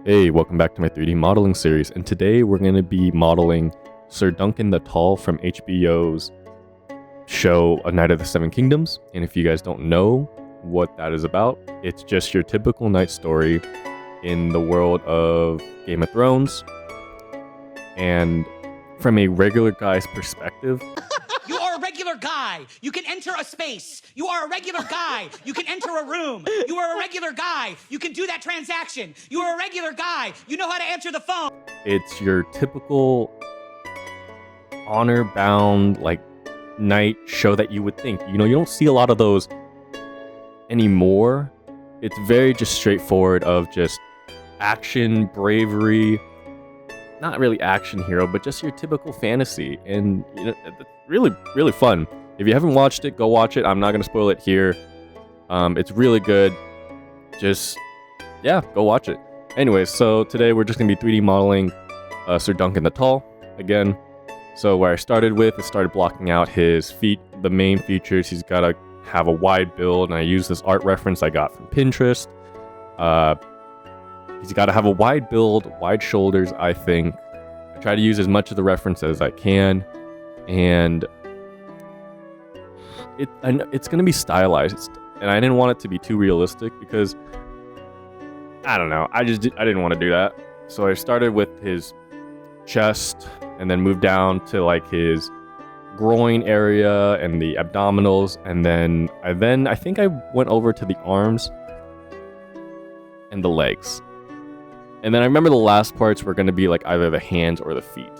Hey, welcome back to my 3D modeling series, and today we're going to be modeling Sir Duncan the Tall from HBO's show A Knight of the Seven Kingdoms. And if you guys don't know what that is about, it's just your typical knight story in the world of Game of Thrones. And from a regular guy's perspective, You are a regular guy. You can enter a space. You are a regular guy. You can enter a room. You are a regular guy. You can do that transaction. You are a regular guy. You know how to answer the phone. it's your typical honor-bound, knight show that you would think. You don't see a lot of those anymore. It's very just straightforward of just action, bravery, not really action hero, but just your typical fantasy. And it's really, really fun. If you haven't watched it, go watch it. I'm not going to spoil it here. It's really good. Go watch it. Anyways, so today we're just going to be 3D modeling Sir Duncan the Tall again. So where I started with, is started blocking out his feet, the main features. He's got to have a wide build, and I use this art reference I got from Pinterest. He's got to have a wide build, wide shoulders, I think. I try to use as much of the reference as I can, and it's going to be stylized. And I didn't want it to be too realistic because, I don't know, I didn't want to do that. So I started with his chest, and then moved down to his groin area and the abdominals, and then I think I went over to the arms and the legs. And then I remember the last parts were going to be either the hands or the feet.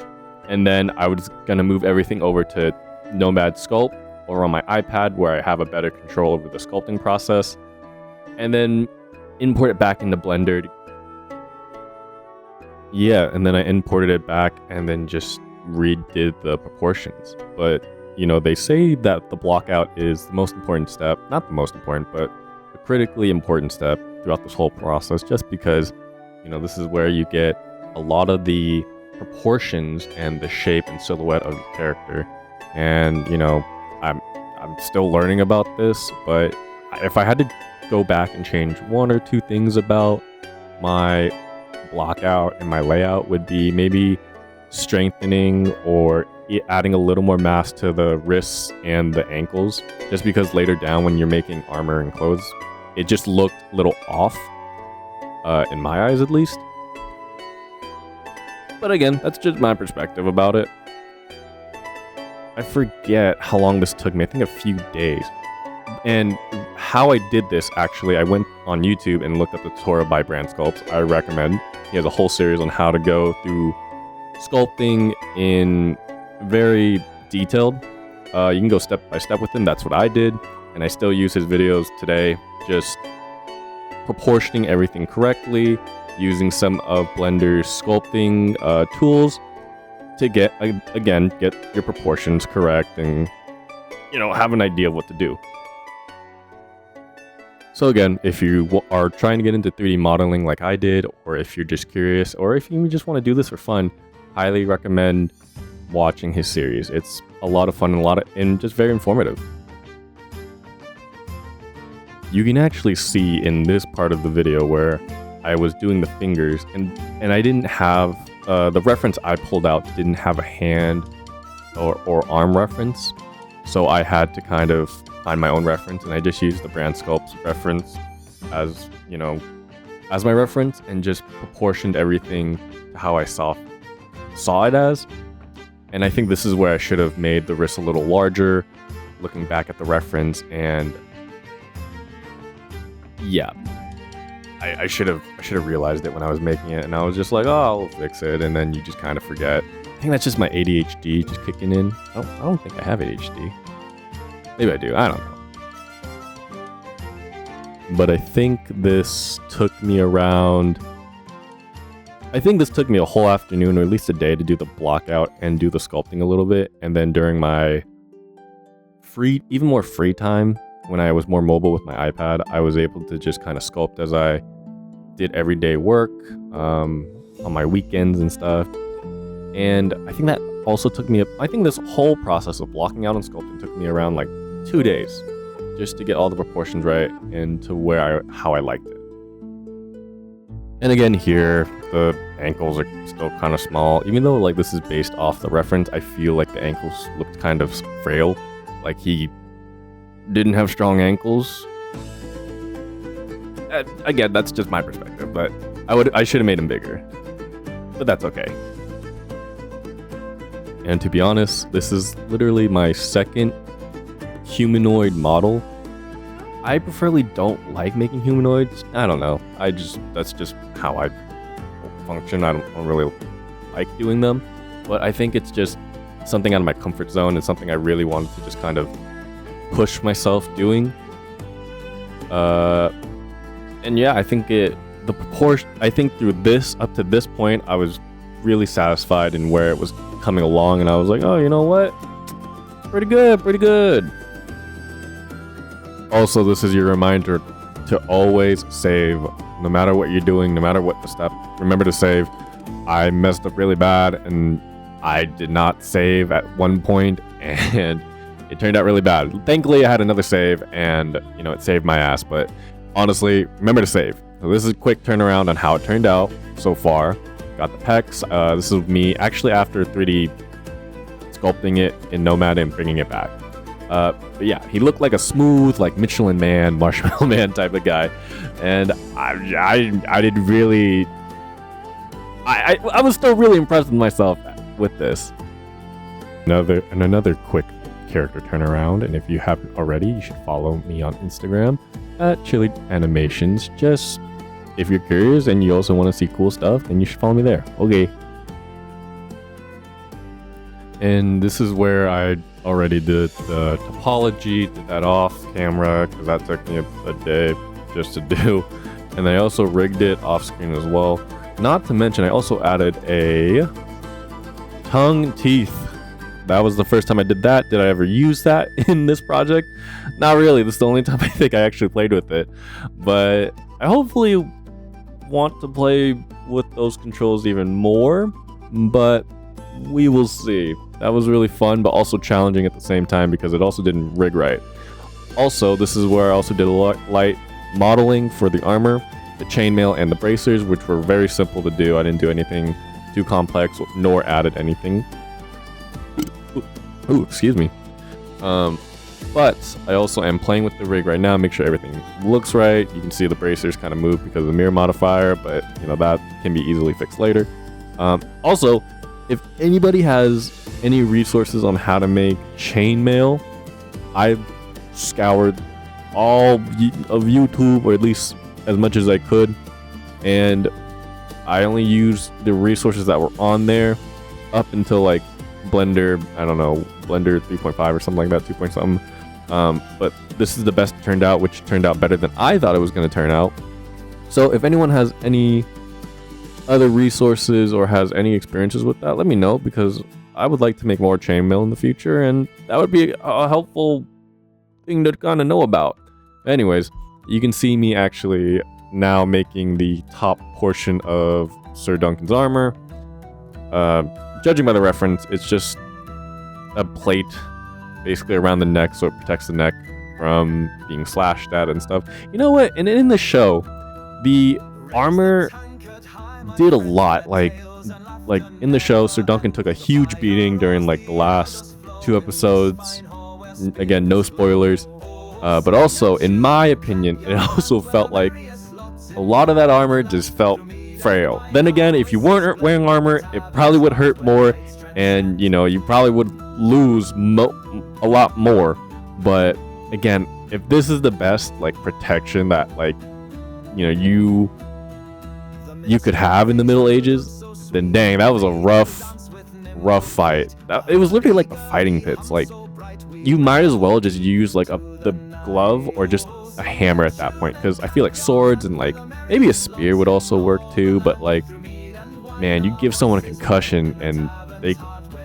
And then I was going to move everything over to Nomad Sculpt or on my iPad, where I have a better control over the sculpting process, and then import it back into Blender. Yeah, and then I imported it back and then just redid the proportions. But, they say that the block out is the most important step. Not the most important, but a critically important step throughout this whole process, just because, this is where you get a lot of the proportions and the shape and silhouette of the character. And, I'm still learning about this, but if I had to go back and change one or two things about my block out and my layout, would be maybe strengthening or adding a little more mass to the wrists and the ankles, just because later down when you're making armor and clothes, it just looked a little off, in my eyes at least. But again, that's just my perspective about it. I forget how long this took me. I think a few days. And how I did this, actually, I went on YouTube and looked up the tutorial by Brand Sculpts. I recommend. He has a whole series on how to go through sculpting in very detailed. You can go step by step with him. That's what I did. And I still use his videos today, just proportioning everything correctly, using some of Blender's sculpting tools to get your proportions correct and, have an idea of what to do. So again, if you are trying to get into 3D modeling like I did, or if you're just curious, or if you just want to do this for fun, highly recommend watching his series. It's a lot of fun and just very informative. You can actually see in this part of the video where I was doing the fingers, and I didn't have the reference I pulled out didn't have a hand or arm reference, so I had to kind of find my own reference, and I just used the Brand Sculpts reference as my reference, and just proportioned everything to how I saw it as. And I think this is where I should have made the wrist a little larger, looking back at the reference, and yeah, I should have realized it when I was making it, and I was just like, oh, I'll fix it, and then you just kind of forget. I think that's just my ADHD just kicking in. I don't think I have ADHD. Maybe I do, I don't know. But I think this took me a whole afternoon, or at least a day, to do the block out and do the sculpting a little bit. And then during my even more free time, when I was more mobile with my iPad, I was able to just kind of sculpt as I did everyday work, on my weekends and stuff. And I think that also took me I think this whole process of blocking out and sculpting took me around 2 days, just to get all the proportions right and to how I liked it. And again here, the ankles are still kind of small. Even though like this is based off the reference, I feel like the ankles looked kind of frail. Like he didn't have strong ankles. Again, that's just my perspective, but I should have made him bigger. But that's okay. And to be honest, this is literally my second humanoid model. I preferably don't like making humanoids. I don't know. That's just how I function. I don't really like doing them. But I think it's just something out of my comfort zone and something I really wanted to just kind of push myself doing. And yeah, I think I think through this, up to this point, I was really satisfied in where it was coming along, and I was like, oh, you know what? Pretty good. Also, this is your reminder to always save. No matter what you're doing, no matter what the step, remember to save. I messed up really bad, and I did not save at one point, and it turned out really bad. Thankfully, I had another save, and, it saved my ass, but honestly, remember to save. So this is a quick turnaround on how it turned out so far. Got the pecs. This is me actually after 3D sculpting it in Nomad and bringing it back. But yeah, he looked like a smooth, like Michelin Man, Marshmallow Man type of guy, and I did really. I was still really impressed with myself with this. Another quick character turnaround, and if you haven't already, you should follow me on Instagram at Chili Animations. Just if you're curious and you also want to see cool stuff, then you should follow me there. Okay. And this is where I already did the topology, did that off camera because that took me a day just to do. And I also rigged it off screen as well. Not to mention, I also added a tongue teeth. That was the first time I did that. Did I ever use that in this project? Not really. This is the only time I think I actually played with it. But I hopefully want to play with those controls even more. But we will see. That was really fun, but also challenging at the same time because it also didn't rig right. Also, this is where I also did a light modeling for the armor, the chainmail, and the bracers, which were very simple to do. I didn't do anything too complex, nor added anything. Ooh, excuse me. But I also am playing with the rig right now, make sure everything looks right. You can see the bracers kind of move because of the mirror modifier, but that can be easily fixed later. Also, if anybody has any resources on how to make chainmail, I've scoured all of YouTube, or at least as much as I could, and I only used the resources that were on there up until like Blender, I don't know, Blender 3.5 or something like that, 2 point something. But this is the best it turned out, which turned out better than I thought it was going to turn out. So if anyone has any other resources or has any experiences with that, let me know, because I would like to make more chainmail in the future, and that would be a helpful thing to kind of know about. Anyways, you can see me actually now making the top portion of Sir Duncan's armor. Judging by the reference, it's just a plate basically around the neck, so it protects the neck from being slashed at and stuff. You know what? And in the show, the armor did a lot. Like in the show, Sir Duncan took a huge beating during like the last 2 episodes. Again, no spoilers. But also, in my opinion, it also felt like a lot of that armor just felt frail. Then again, if you weren't wearing armor, it probably would hurt more, and you probably would lose a lot more. But again, if this is the best like protection that you could have in the Middle Ages, then dang, that was a rough fight. It was literally like the fighting pits. Like, you might as well just use like the glove or just a hammer at that point, because I feel like swords and like maybe a spear would also work too. But like, man, you give someone a concussion and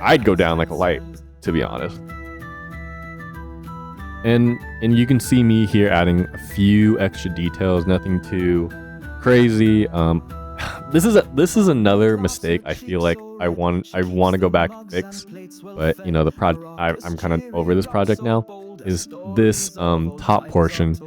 I'd go down like a light, to be honest. And you can see me here adding a few extra details, nothing too crazy. This is another mistake I feel like I want to go back and fix, but the project, I'm kind of over this project now, is this top portion.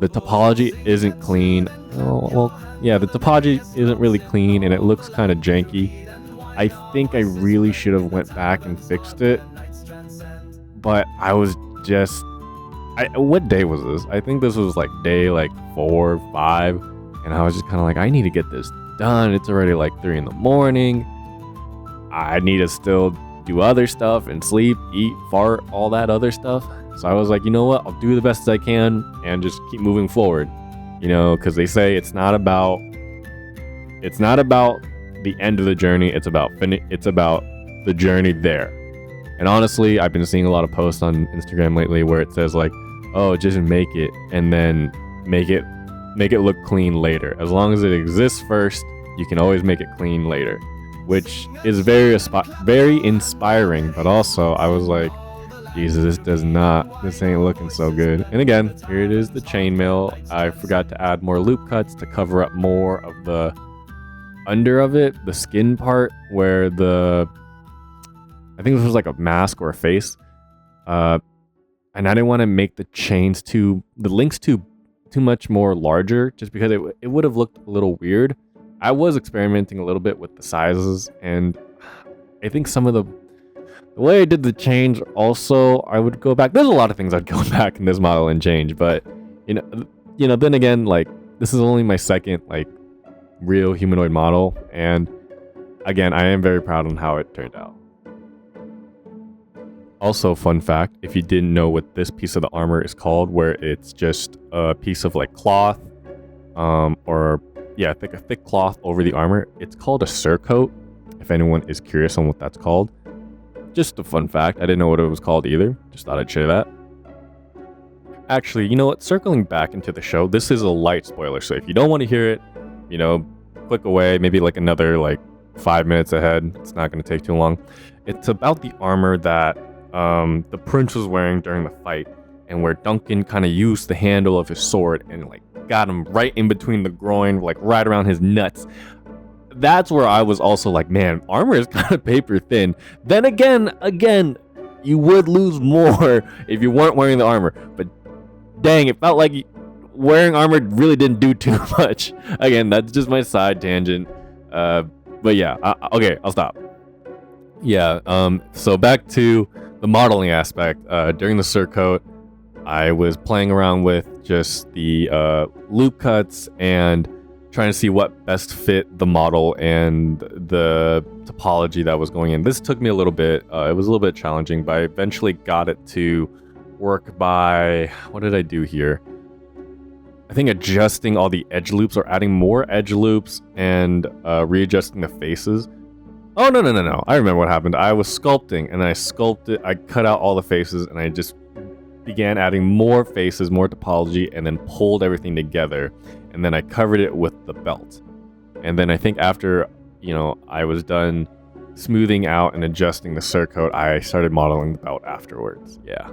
the topology isn't clean. Oh, well, yeah, the topology isn't really clean and it looks kind of janky. I think I really should have went back and fixed it, but I was just, what day was this? I think this was like day like 4 or 5, and I was just kind of like, I need to get this done. It's already like 3 in the morning. I need to still do other stuff and sleep, eat, fart, all that other stuff. So I was like, you know what? I'll do the best as I can and just keep moving forward. You know, because they say it's not about the end of the journey. It's about the journey there. And honestly, I've been seeing a lot of posts on Instagram lately where it says like, oh, just make it and then make it look clean later. As long as it exists first, you can always make it clean later, which is very inspiring. But also, I was like, Jesus, this ain't looking so good. And again, here it is, the chainmail. I forgot to add more loop cuts to cover up more of the under of it, the skin part where I think this was like a mask or a face. And I didn't want to make the links too much more larger, just because it would have looked a little weird. I was experimenting a little bit with the sizes, and I think some of the way I did the change also, I would go back. There's a lot of things I'd go back in this model and change, but you know, then again, like, this is only my second like real humanoid model, and again, I am very proud on how it turned out. Also, fun fact, if you didn't know what this piece of the armor is called, where it's just a piece of like cloth, a thick cloth over the armor, it's called a surcoat. If anyone is curious on what that's called. Just a fun fact. I didn't know what it was called either. Just thought I'd share that. Actually, you know what? Circling back into the show, this is a light spoiler. So if you don't want to hear it, you know, click away. Maybe like another like 5 minutes ahead. It's not going to take too long. It's about the armor that the prince was wearing during the fight, and where Duncan kind of used the handle of his sword and like got him right in between the groin, like right around his nuts. That's where I was also like, man, armor is kind of paper thin. Then again, you would lose more if you weren't wearing the armor. But dang, it felt like wearing armor really didn't do too much. Again, that's just my side tangent. But yeah, okay, I'll stop. Yeah, so back to the modeling aspect. During the surcoat, I was playing around with just the loop cuts and trying to see what best fit the model and the topology that was going in. This took me a little bit. It was a little bit challenging, but I eventually got it to work by, what did I do here? I think adjusting all the edge loops, or adding more edge loops and readjusting the faces. Oh, no. I remember what happened. I was sculpting, and I cut out all the faces, and I just began adding more faces, more topology, and then pulled everything together. And then I covered it with the belt. And then I think after, I was done smoothing out and adjusting the surcoat, I started modeling the belt afterwards. Yeah.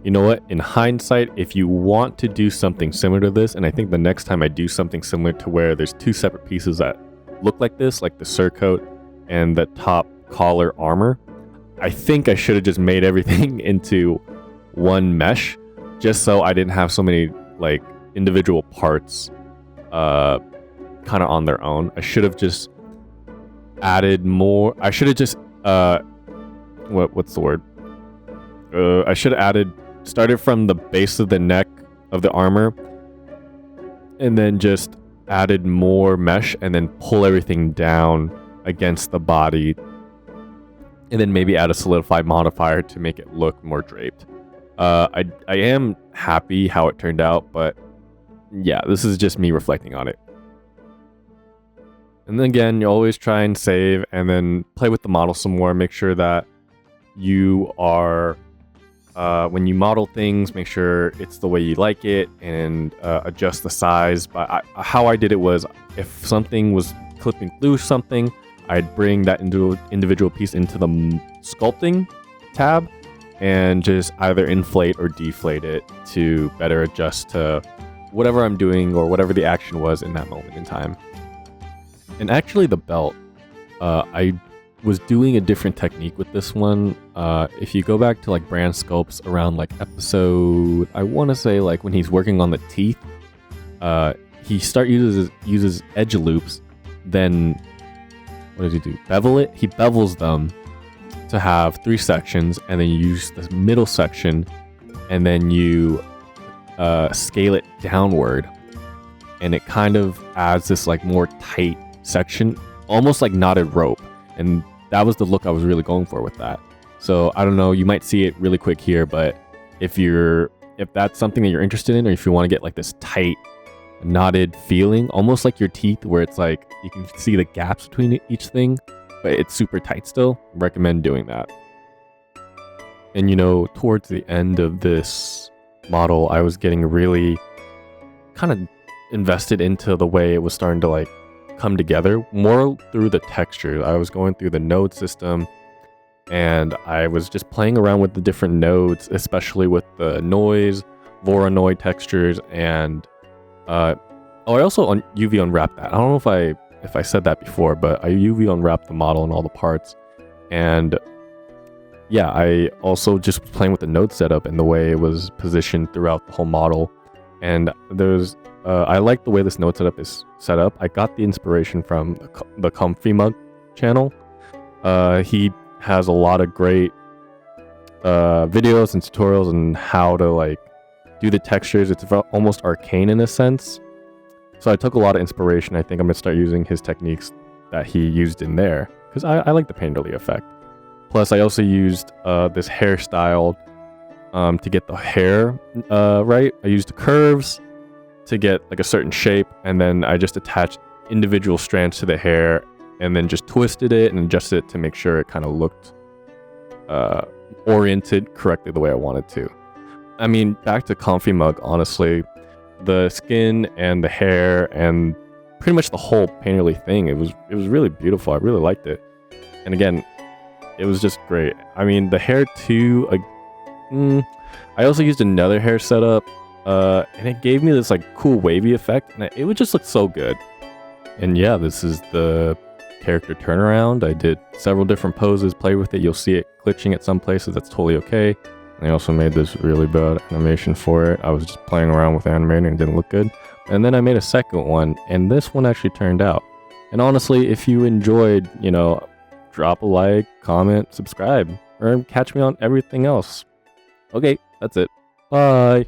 You know what? In hindsight, if you want to do something similar to this, and I think the next time I do something similar to where there's 2 separate pieces that look like this, like the surcoat and the top collar armor, I think I should have just made everything into one mesh, just so I didn't have so many like individual parts kind of on their own. I should have just added more. I should have just what's the word? I should have started from the base of the neck of the armor, and then just added more mesh, and then pull everything down against the body, and then maybe add a solidified modifier to make it look more draped. I am happy how it turned out, but yeah, this is just me reflecting on it. And then again, you always try and save and then play with the model some more. Make sure that you are, when you model things, make sure it's the way you like it, and adjust the size. But how I did it was, if something was clipping through something, I'd bring that individual piece into the sculpting tab and just either inflate or deflate it to better adjust to whatever I'm doing or whatever the action was in that moment in time. And actually the belt, I was doing a different technique with this one. If you go back to like brand sculpts around like episode, I want to say like when he's working on the teeth, he uses edge loops. Then what does he do? Bevel it. He bevels them to have 3 sections, and then you use the middle section, and then you scale it downward, and it kind of adds this like more tight section, almost like knotted rope. And that was the look I was really going for with that. So I don't know, you might see it really quick here, but if that's something that you're interested in, or if you want to get like this tight knotted feeling, almost like your teeth, where it's like you can see the gaps between each thing, but it's super tight still, recommend doing that. And you know, towards the end of this model, I was getting really kind of invested into the way it was starting to like come together more through the texture. I was going through the node system, and I was just playing around with the different nodes, especially with the noise, Voronoi textures, and I also UV unwrapped that. I don't know if I said that before, but I UV unwrapped the model and all the parts. And yeah, I also just was playing with the node setup and the way it was positioned throughout the whole model. And I like the way this node setup is set up. I got the inspiration from the Comfy Mug channel. He has a lot of great videos and tutorials on how to like do the textures. It's almost arcane in a sense. So I took a lot of inspiration. I think I'm gonna start using his techniques that he used in there, because I like the painterly effect. Plus, I also used this hairstyle to get the hair right. I used the curves to get like a certain shape, and then I just attached individual strands to the hair, and then just twisted it and adjusted it to make sure it kind of looked oriented correctly the way I wanted to. I mean, back to Comfy Mug, honestly, the skin and the hair and pretty much the whole painterly thing, it was really beautiful. I really liked it. And again, it was just great. I mean, the hair too, I also used another hair setup, and it gave me this like cool wavy effect, and it would just look so good. And yeah, this is the character turnaround. I did several different poses, played with it. You'll see it glitching at some places. That's totally okay. And I also made this really bad animation for it. I was just playing around with animating and it didn't look good. And then I made a second one, and this one actually turned out. And honestly, if you enjoyed, you know, drop a like, comment, subscribe, or catch me on everything else. Okay, that's it. Bye.